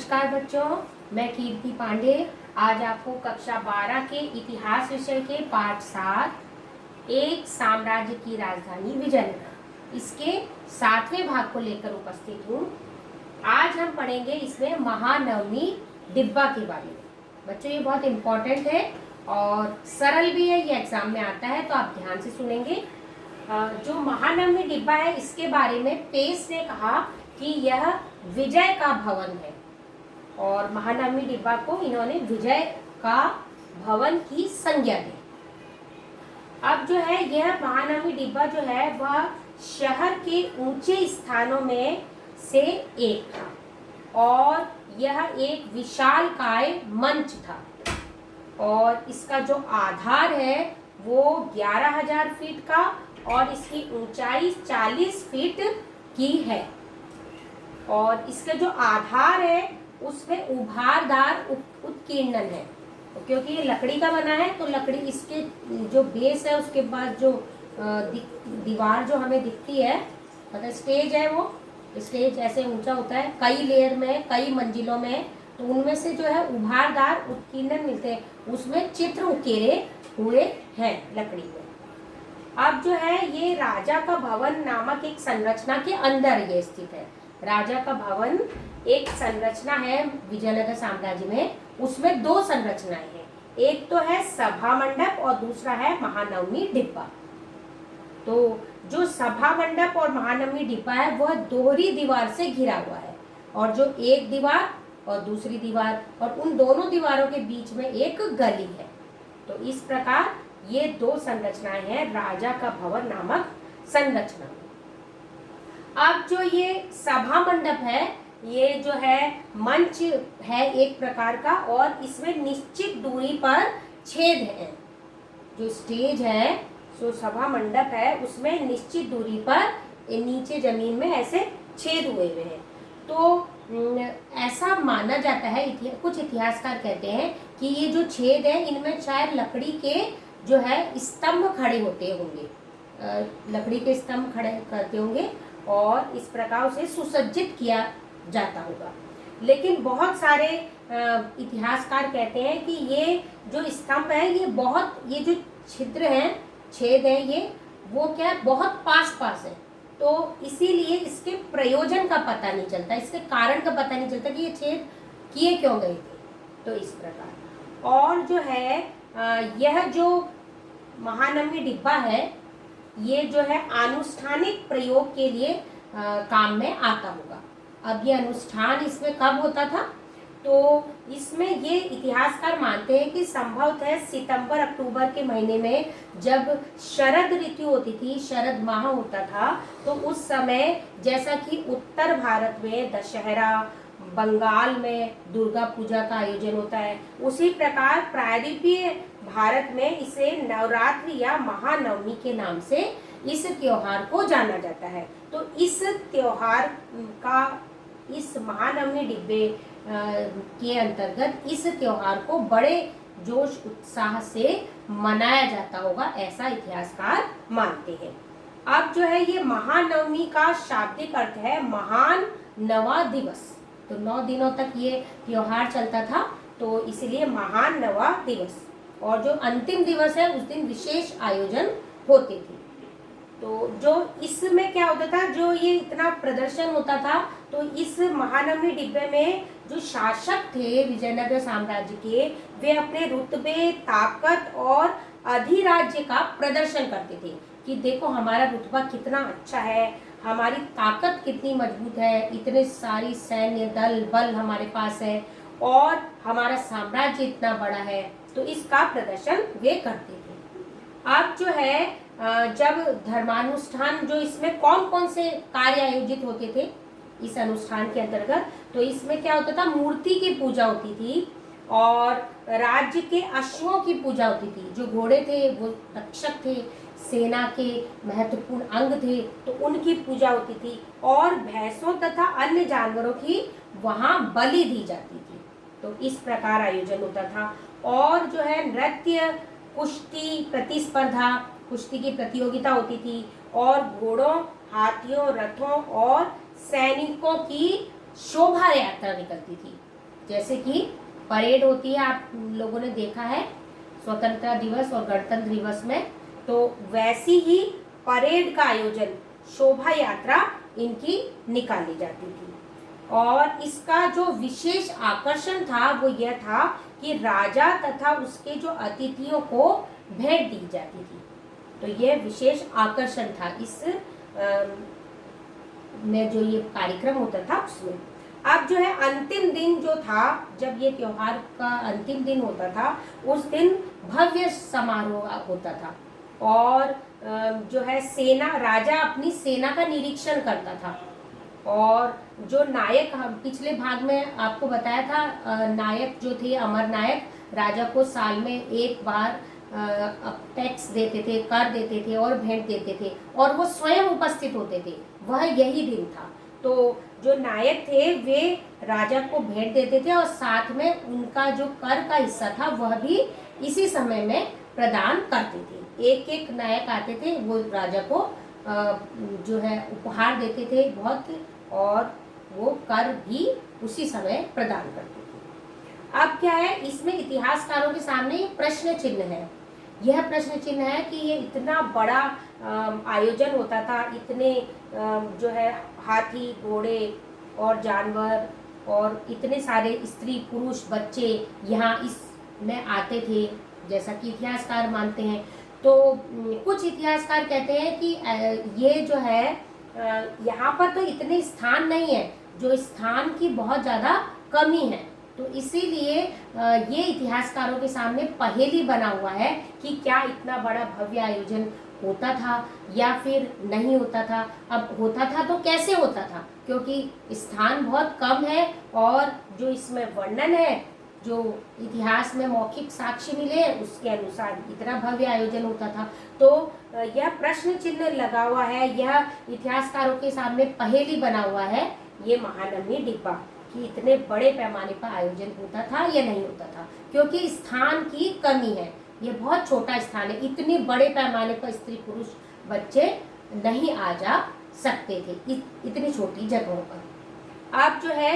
नमस्कार बच्चों, मैं कीर्ति पांडे आज आपको कक्षा 12 के इतिहास विषय के पाठ 7 एक साम्राज्य की राजधानी विजयनगर इसके 7वें भाग को लेकर उपस्थित हूँ। आज हम पढ़ेंगे इसमें महानवमी डिब्बा के बारे में। बच्चों ये बहुत इम्पोर्टेंट है और सरल भी है, ये एग्जाम में आता है, तो आप ध्यान से सुनेंगे। जो महानवमी डिब्बा है इसके बारे में पेस ने कहा कि यह विजय का भवन है और महानवमी डिब्बा को इन्होंने विजय का भवन की संज्ञा दी। अब जो है यह महानवमी डिब्बा जो है वह शहर के ऊंचे स्थानों में से एक था और यह एक विशालकाय मंच था और इसका जो आधार है वो 11,000 फीट का और इसकी ऊंचाई 40 फीट की है और इसका जो आधार है उसमें उभारदार उत्कीर्णन है, क्योंकि ये लकड़ी का बना है। तो लकड़ी इसके जो बेस है उसके बाद जो दीवार जो हमें दिखती है, मतलब स्टेज है, वो स्टेज ऐसे ऊंचा होता है, कई लेयर में, कई मंजिलों में, तो उनमें से जो है उभारदार उत्कीर्णन मिलते हैं, उसमें चित्र उकेरे हुए हैं लकड़ी में। अब जो है ये राजा का भवन नामक एक संरचना के अंदर ये स्थित है। राजा का भवन एक संरचना है विजयनगर साम्राज्य में, उसमें दो संरचनाएं हैं, एक तो है सभा मंडप और दूसरा है महानवमी डिब्बा। तो जो सभा मंडप और महानवमी डिब्बा है वह दोहरी दीवार से घिरा हुआ है और जो एक दीवार और दूसरी दीवार और उन दोनों दीवारों के बीच में एक गली है। तो इस प्रकार ये दो संरचनाएं हैं राजा का भवन नामक संरचना। अब जो ये सभा मंडप है ये जो है मंच है एक प्रकार का और इसमें निश्चित दूरी पर छेद है। जो स्टेज है, जो सभा मंडप है, उसमें निश्चित दूरी पर नीचे जमीन में ऐसे छेद हुए हुए हैं। तो ऐसा माना जाता है, कुछ इतिहासकार कहते हैं कि ये जो छेद है इनमें शायद लकड़ी के जो है स्तंभ खड़े होते होंगे, लकड़ी के स्तंभ खड़े करते होंगे और इस प्रकार उसे सुसज्जित किया जाता होगा। लेकिन बहुत सारे इतिहासकार कहते हैं कि ये जो स्तंभ है ये जो छिद्र हैं, छेद है, ये वो क्या है, बहुत पास है, तो इसीलिए इसके प्रयोजन का पता नहीं चलता, इसके कारण का पता नहीं चलता कि ये छेद किए क्यों गए थे। तो इस प्रकार और जो है यह जो महानवमी डिब्बा है ये जो है आनुष्ठानिक प्रयोग के लिए काम में आता होगा। अब ये अनुष्ठान इसमें कब होता था, तो इसमें ये इतिहासकार मानते हैं कि संभवतः सितंबर अक्टूबर के महीने में जब शरद ऋतु होती थी, शरद माह होता था, तो उस समय जैसा कि उत्तर भारत में दशहरा, बंगाल में दुर्गा पूजा का आयोजन होता है, उसी प्रकार प्रायद्वीपीय भारत में इसे नवरात्रि या महानवमी के नाम से इस त्योहार को जाना जाता है। तो इस त्योहार का, इस महानवमी डिब्बे के अंतर्गत इस त्योहार को बड़े जोश उत्साह से मनाया जाता होगा, ऐसा इतिहासकार मानते हैं। अब जो है ये महानवमी का शाब्दिक अर्थ है महान नवा दिवस। तो 9 दिनों तक ये त्योहार चलता था, तो इसलिए महान नवा दिवस, और जो अंतिम दिवस है उस दिन विशेष आयोजन होते थे। तो जो इसमें क्या होता था, जो ये इतना प्रदर्शन होता था, तो इस महानवमी डिब्बे में जो शासक थे विजयनगर साम्राज्य के, वे अपने रुतबे, ताकत और अधिराज्य का प्रदर्शन करते थे कि देखो हमारा रुतबा कितना अच्छा है, हमारी ताकत कितनी मजबूत है, इतने सारी सैन्य दल बल हमारे पास है और हमारा साम्राज्य इतना बड़ा है। तो इसका प्रदर्शन वे करते थे। अब जो है जब धर्मानुष्ठान, जो इसमें कौन कौन से कार्य आयोजित होते थे इस अनुष्ठान के अंतर्गत, तो इसमें क्या होता था, मूर्ति की पूजा होती थी और राज्य के अश्वों की पूजा होती थी। जो घोड़े थे वो रक्षक थे, सेना के महत्वपूर्ण अंग थे, तो उनकी पूजा होती थी और भैंसों तथा अन्य जानवरों की वहाँ बलि दी जाती थी। तो इस प्रकार आयोजन होता था। और जो है नृत्य, कुश्ती प्रतिस्पर्धा, कुश्ती की प्रतियोगिता होती थी और घोड़ों, हाथियों, रथों और सैनिकों की शोभा यात्रा निकलती थी। जैसे कि परेड होती है, आप लोगों ने देखा है स्वतंत्रता दिवस और गणतंत्र दिवस में, तो वैसी ही परेड का आयोजन, शोभा यात्रा इनकी निकाली जाती थी। और इसका जो विशेष आकर्षण था वो यह था कि राजा तथा उसके जो अतिथियों को भेंट दी जाती थी। तो यह विशेष आकर्षण था इस में जो ये कार्यक्रम होता था उसमें। अब जो है अंतिम दिन जो था, जब ये त्योहार का अंतिम दिन होता था, उस दिन भव्य समारोह होता था और जो है सेना, राजा अपनी सेना का निरीक्षण करता था। और जो नायक, हम पिछले भाग में आपको बताया था, नायक जो थे, अमर नायक, राजा को साल में एक बार टैक्स देते थे, कर देते थे और भेंट देते थे और वो स्वयं उपस्थित होते थे। वह यही दिन था। तो जो नायक थे वे राजा को भेंट देते थे और साथ में उनका जो कर का हिस्सा था वह भी इसी समय में प्रदान करते थे। एक एक नायक आते थे, वो राजा को जो है उपहार देते थे बहुत, और वो कर भी उसी समय प्रदान करते थे। अब क्या है, इसमें इतिहासकारों के सामने प्रश्न चिन्ह है। यह प्रश्न चिन्ह है कि ये इतना बड़ा आयोजन होता था, इतने जो है हाथी, घोड़े और जानवर और इतने सारे स्त्री पुरुष बच्चे यहाँ इसमें आते थे, जैसा कि इतिहासकार मानते हैं। तो कुछ इतिहासकार कहते हैं कि ये जो है यहाँ पर तो इतने स्थान नहीं है, जो स्थान की बहुत ज़्यादा कमी है। तो इसीलिए ये इतिहासकारों के सामने पहेली बना हुआ है कि क्या इतना बड़ा भव्य आयोजन होता था या फिर नहीं होता था। अब होता था तो कैसे होता था, क्योंकि स्थान बहुत कम है और जो इसमें वर्णन है, जो इतिहास में मौखिक साक्ष्य मिले, उसके अनुसार इतना भव्य आयोजन होता था। तो यह प्रश्न चिन्ह लगा हुआ है, यह इतिहासकारों के सामने पहेली बना हुआ है, ये महानवमी डिब्बा, कि इतने बड़े पैमाने पर आयोजन होता था या नहीं होता था, क्योंकि स्थान की कमी है। ये बहुत छोटा स्थान है, इतने बड़े पैमाने पर स्त्री पुरुष बच्चे नहीं आ जा सकते थे इतनी छोटी जगहों पर। अब जो है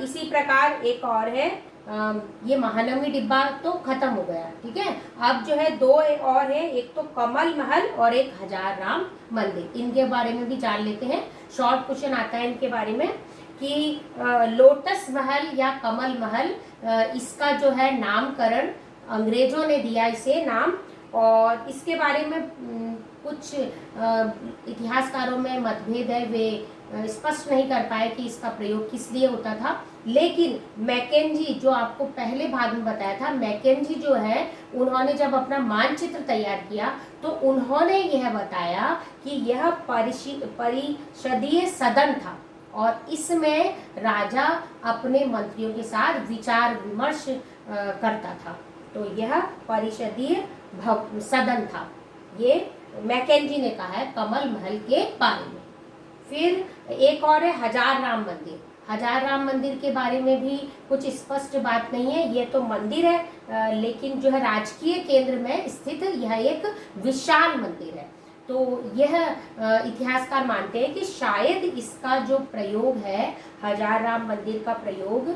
इसी प्रकार एक और है, ये महानवमी डिब्बा तो खत्म हो गया, ठीक है। अब जो है दो और है, एक तो कमल महल और एक हजार राम मंदिर। इनके बारे में भी जान लेते हैं। शॉर्ट क्वेश्चन आता है इनके बारे में कि लोटस महल या कमल महल, इसका जो है नामकरण अंग्रेजों ने दिया इसे नाम, और इसके बारे में कुछ इतिहासकारों में मतभेद है, वे स्पष्ट नहीं कर पाए कि इसका प्रयोग किस लिए होता था। लेकिन मैकेंजी, जो आपको पहले भाग में बताया था, मैकेंजी जो है उन्होंने जब अपना मानचित्र तैयार किया तो उन्होंने यह बताया कि यह परिषदीय सदन था और इसमें राजा अपने मंत्रियों के साथ विचार विमर्श करता था। तो यह परिषदीय सदन था, ये मैकेंजी ने कहा है कमल महल के बारे में। फिर एक और है हजार राम मंदिर। हजार राम मंदिर के बारे में भी कुछ स्पष्ट बात नहीं है। ये तो मंदिर है, लेकिन जो है राजकीय केंद्र में स्थित यह एक विशाल मंदिर है। तो यह इतिहासकार मानते हैं कि शायद इसका जो प्रयोग है, हजार राम मंदिर का प्रयोग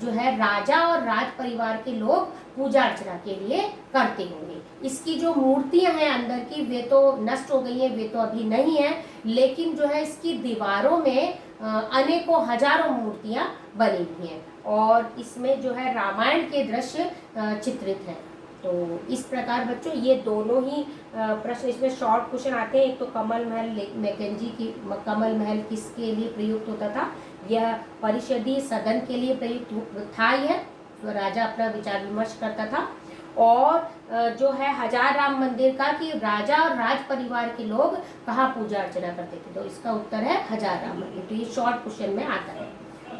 जो है राजा और राज परिवार के लोग पूजा अर्चना के लिए करते होंगे। इसकी जो मूर्तियां हैं अंदर की, वे तो नष्ट हो गई हैं, वे तो अभी नहीं है, लेकिन जो है इसकी दीवारों में अनेकों हजारों मूर्तियां बनी हुई हैं और इसमें जो है रामायण के दृश्य चित्रित हैं। तो इस प्रकार बच्चों ये दोनों ही प्रश्न इसमें शॉर्ट क्वेश्चन आते हैं। एक तो कमल महल, मैकेंजी की कमल महल किसके लिए प्रयुक्त होता था, यह परिषदीय सदन के लिए प्रयुक्त था, यह तो राजा अपना विचार विमर्श करता था। और जो है हजार राम मंदिर का, कि राजा और राज परिवार के लोग कहाँ पूजा अर्चना करते थे, तो इसका उत्तर है हजार राम मंदिर। तो ये शॉर्ट क्वेश्चन में आता है।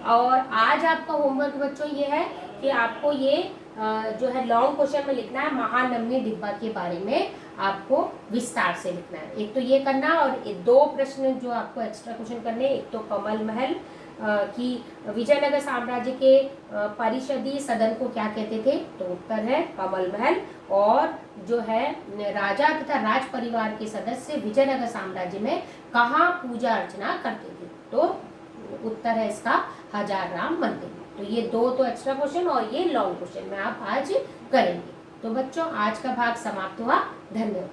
और आज आपका होमवर्क बच्चों ये है कि आपको ये जो है लॉन्ग क्वेश्चन में लिखना है, महानवमी डिब्बा के बारे में आपको विस्तार से लिखना है। एक तो ये करना, और दो प्रश्न जो आपको एक्स्ट्रा क्वेश्चन करने, एक तो कमल महल की विजयनगर साम्राज्य के परिषदीय सदन को क्या कहते थे, तो उत्तर है कमल महल। और जो है राजा तथा राज परिवार के सदस्य विजयनगर साम्राज्य में कहाँ पूजा अर्चना करते थे, तो उत्तर है इसका हजार राम मंदिर। तो ये 2 तो एक्स्ट्रा क्वेश्चन और ये लॉन्ग क्वेश्चन में आप आज करेंगे। तो बच्चों आज का भाग समाप्त हुआ। धन्यवाद।